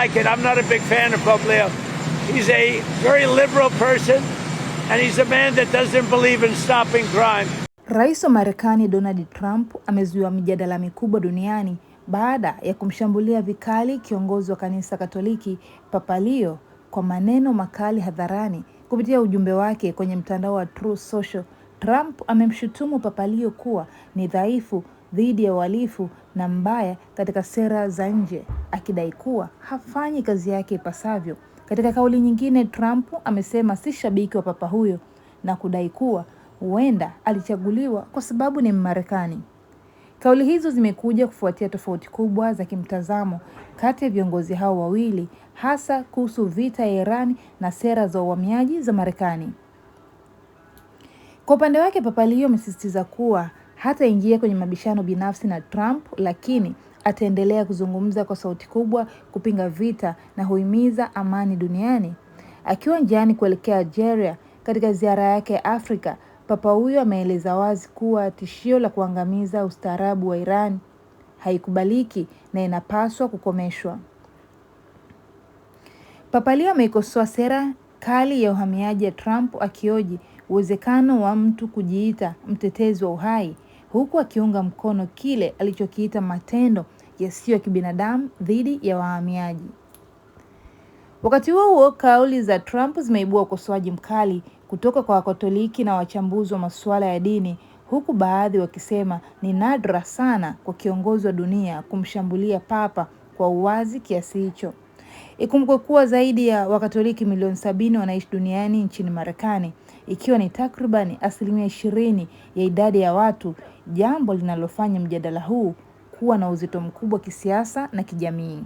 I'm not a big fan of Pope Leo. He's a very liberal person and he's a man that doesn't believe in stopping crime. Rais wa Marekani Donald Trump amezuia mijadala mikubwa duniani baada ya kumshambulia vikali kiongozi wa kanisa Katoliki Papa Leo kwa maneno makali hadharani. Kupitia ujumbe wake kwenye mtandao wa Truth Social, Trump amemshutumu Papa Leo kuwa ni dhaifu dhidi ya uhalifu na mbaya katika sera za nje, akidai kuwa hafanyi kazi yake ipasavyo. Katika kauli nyingine, Trump amesema si shabiki wa papa huyo na kudai kuwa huenda alichaguliwa kwa sababu ni Mmarekani. Kauli hizo zimekuja kufuatia tofauti kubwa za kimtazamo kati ya viongozi hao wawili, hasa kuhusu vita ya Iran na sera za uhamiaji za Marekani. Kwa upande wake, Papa Leo amesisitiza kuwa hataingia kwenye mabishano binafsi na Trump, lakini ataendelea kuzungumza kwa sauti kubwa kupinga vita na huhimiza amani duniani. Akiwa njiani kuelekea Algeria katika ziara yake ya Afrika, Papa huyo ameeleza wazi kuwa tishio la kuangamiza ustaarabu wa Iran haikubaliki na inapaswa kukomeshwa. Papa Leo ameikosoa sera kali ya uhamiaji ya Trump, akioji uwezekano wa mtu kujiita mtetezi wa uhai, huku akiunga mkono kile alichokiita matendo yasiyo ya kibinadamu dhidi ya wahamiaji. Wakati huo, kauli za Trump zimeibua ukosoaji mkali kutoka kwa Wakatoliki na wachambuzi wa masuala ya dini, huku baadhi wakisema ni nadra sana kwa kiongozi wa dunia kumshambulia papa kwa uwazi kiasi hicho. Ikumbukwe kuwa zaidi ya Wakatoliki milioni 70 wanaishi duniani nchini Marekani, ikiwa ni takribani 20% ya idadi ya watu, jambo linalofanya mjadala huu kuwa na uzito mkubwa kisiasa na kijamii.